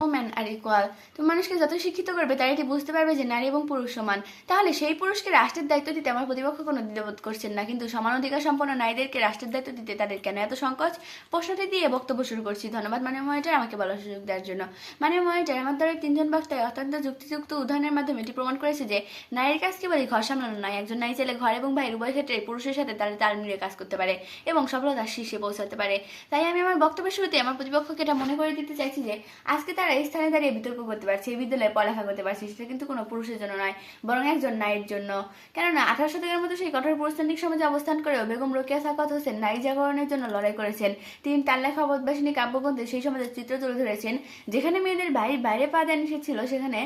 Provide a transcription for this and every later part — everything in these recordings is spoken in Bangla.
Woman are equal. তুমি মানুষকে যত শিক্ষিত করবে তারা এটি বুঝতে পারবে যে নারী এবং পুরুষ সমান। তাহলে সেই পুরুষকে রাষ্ট্রের দায়িত্ব দিতে আমার প্রতিপক্ষ কোনো দ্বিধাবোধ করছেন না, কিন্তু সমান অধিকার সম্পন্ন নারীদেরকে রাষ্ট্রের দায়িত্ব দিতে তাদের কেন এত সংকোচ? প্রশ্নটি দিয়ে বক্তব্য শুরু করছি। ধন্যবাদ মাননীয় মনিটর আমাকে বলার সুযোগ দেওয়ার জন্য। মাননীয় মনিটর, আমার দলের তিনজন বক্তায় অত্যন্ত যুক্তিযুক্ত উদাহরণের মাধ্যমে এটি প্রমাণ করেছে যে নারীর কাজ কেবলই ঘর সামলানো নয়। একজন নারী চাইলে ঘর এবং বাইরে উভয় ক্ষেত্রে পুরুষের সাথে তাল মিলিয়ে কাজ করতে পারে এবং সফলতার শীর্ষে পৌঁছাতে পারে। তাই আমি আমার বক্তব্যের শুরুতে আমার প্রতিপক্ষকে এটা মনে করে দিতে চাইছি যে আজকে তারা এই স্থানে দাঁড়িয়ে বিতর্ক করতে পারছে, এই বিদ্যালয়ে পড়ালেখা করতে পারছে, সেটা কিন্তু কোনো পুরুষের জন্য নয়, বরং একজন নারীর জন্য। কেননা 18 শতকের মতো সেই কঠোর পুরুষতান্ত্রিক সমাজে অবস্থান করেও বেগম রোকেয়া সাখাওয়াত হোসেন নারী জাগরণের জন্য লড়াই করেছেন। তিনি তার লেখা অবধবাসিনী কাব্যগ্রন্থে সেই সমাজের চিত্র তুলে ধরেছেন যেখানে মেয়েদের বাইরে পা দেওয়া নিষেধ ছিল, সেখানে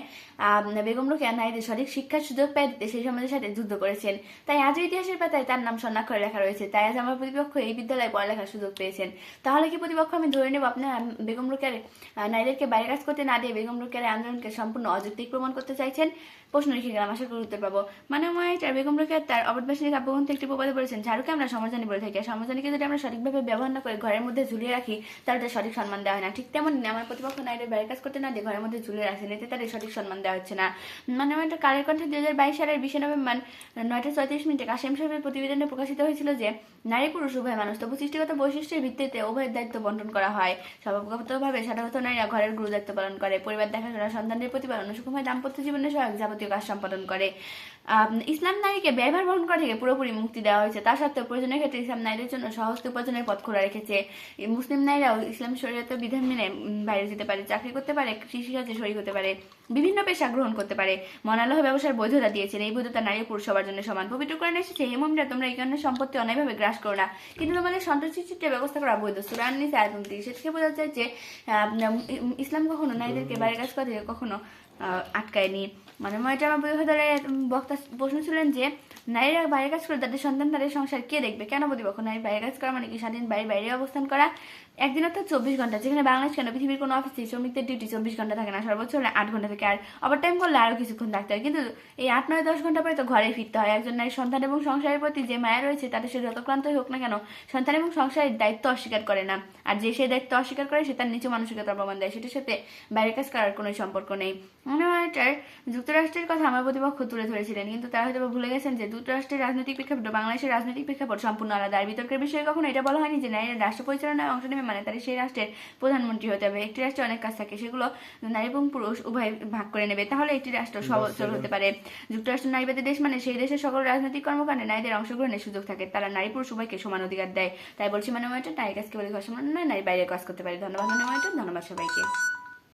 বেগম রোকেয়া নারীদের সঠিক শিক্ষার সুযোগ পেয়ে দিতে সেই সমাজের সাথে যুদ্ধ করেছেন। তাই আজও ইতিহাসের পাতায় তার নাম স্বর্ণাক্ষরে লেখা রয়েছে। তাই আজ আমার প্রতিপক্ষ এই বিদ্যালয়ে পড়ালেখার সুযোগ পেয়েছেন। তাহলে কি প্রতিপক্ষ আমি ধরে নেব আপনার বেগম রোকেয়ার নারীদেরকে বাইরে কাজ করতে না দিয়ে বেগম রোকেয়ার আন্দোলনকে সম্পূর্ণ অযৌক্তিক প্রমাণ করতে চাইছেন? প্রশ্ন রেখে গেলাম, আশা করি উত্তর পাবো। বেগম রোকেয়া তার অবধবাসিনী কাব্যগ্রন্থে একটি প্রবাদে বলেছেন, ঝাড়ুকে আমরা সমাজদানি বলে থাকি, আর সমাজদানিকে যদি আমরা সঠিকভাবে ব্যবহার না করে ঘরের মধ্যে ঝুলিয়ে রাখি তাহলে তার সঠিক সম্মান দেওয়া হয় না। ঠিক তেমন আমার প্রতিপক্ষ নারীদের বাইরে কাজ করতে না দিয়ে ঘরের মধ্যে ঝুলিয়ে রাখছেন, এতে তাদের সঠিক সম্মান দেওয়া হচ্ছে না। কালের কণ্ঠে 2022 সালের 20 নভেম্বর 9:34 কাশেম সাহেবের প্রতিবেদনে প্রকাশিত হয়েছিল যে নারী পুরুষ উভয় মানুষ, তবু সৃষ্টিগত বৈশিষ্ট্যের ভিত্তিতে উভয়ের দায়িত্ব বন্টন করা হয়। স্বভাবগতভাবে সাধারণত নারীরা ঘরের গুরু দায়িত্ব পালন করে, পরিবার দেখাশোনা, সন্তানের প্রতিপালন, সুখময় দাম্পত্য জীবনের সহায়ক যাবতীয় কাজ সম্পাদন করে। ইসলাম নারীকে ব্যয়ভার বহন করা থেকে পুরোপুরি মুক্তি দেওয়া হয়েছে। তা সত্ত্বেও প্রয়োজনের ক্ষেত্রে ইসলাম নারীদের জন্য সহজ উপার্জনের পথ খোলা রেখেছে। মুসলিম নারীরাও ইসলাম শরীয়তের বিধান মেনে বাইরে যেতে পারে, চাকরি করতে পারে, কৃষিকাজে শরীক হতে পারে, বিভিন্ন পেশা গ্রহণ করতে পারে। মনাল্লাহ ব্যবসার বৈধতা দিয়েছেন। এই বৈধতা নারী পুরুষ সবার জন্য সমান। পবিত্র কোরআনে এসেছে, হে মুমিনরা, তোমরা এই কারণে সম্পত্তি অন্যায়ভাবে গ্রাস করো না, কিন্তু তোমাদের সন্ত্রাসী চিত্রের ব্যবস্থা করা বৈধ। সূরা আন-নিসা 29। সে থেকে বোঝা যায় যে ইসলাম কখনো নারীদেরকে বাইরে কাজ করা থেকে কখনো আটকায়নি। এটা আমার বক্তা প্রশ্ন ছিলেন যে নারীরা বাইরে কাজ করে তাদের সন্তান, তাদের সংসার কে দেখবে? কেন প্রতিপক্ষ নারী বাইরে কাজ করা মানে কি স্বাধীন বাইরে অবস্থান করা? একদিন অর্থাৎ 24 ঘন্টা, যেখানে বাংলাদেশ কেন পৃথিবীর কোনো অফিসে শ্রমিকদের ডিউটি 24 ঘন্টা থাকে না, সর্বোচ্চ হলে 8 ঘন্টা থাকে, আর ওভার টাইম করলে আরো কিছুক্ষণ থাকতে হয়। কিন্তু এই 8, 9, 10 ঘন্টা পরে তো ঘরে ফিরতে হয়। একজন নারীর সন্তান এবং সংসারের প্রতি যে মায়া রয়েছে তাতে সে যত ক্লান্তই হোক না কেন সন্তান এবং সংসারের দায়িত্ব অস্বীকার করে না। আর যে সেই দায়িত্ব অস্বীকার করে সে তার নিচু মানসিকতার প্রমাণ দেয়, সেটার সাথে বাইরে কাজ করার কোনো সম্পর্ক নেই। যুক্তরাষ্ট্রের কথা আমার প্রতিপক্ষ তুলে ধরেছিলেন, কিন্তু তারা হয়তো ভুলে গেছেন যে যুক্তরাষ্ট্রের রাজনৈতিক প্রেক্ষাপট বাংলাদেশের রাজনৈতিক প্রেক্ষাপট সম্পূর্ণ আলাদা। আর বিতর্কের বিষয়ে কখনো এটা বলা হয়নি যে নারীরা রাষ্ট্র পরিচালনায় অংশ নেবে মানে তারা সেই রাষ্ট্রের প্রধানমন্ত্রী হতে হবে। একটি রাষ্ট্রে অনেক কাজ থাকে, সেগুলো নারী এবং পুরুষ উভয় ভাগ করে নেবে, তাহলে একটি রাষ্ট্র সচল হতে পারে। যুক্তরাষ্ট্র নারীবাদী দেশ মানে সেই দেশের সকল রাজনৈতিক কর্মকাণ্ডে নারীদের অংশগ্রহণের সুযোগ থাকে, তারা নারী পুরুষ উভয়কে সমান অধিকার দেয়। তাই বলছি নারী কাজ কেবল ঘর সামলানো নয়, নারী বাইরে কাজ করতে পারে। ধন্যবাদ ধন্যবাদ সবাইকে।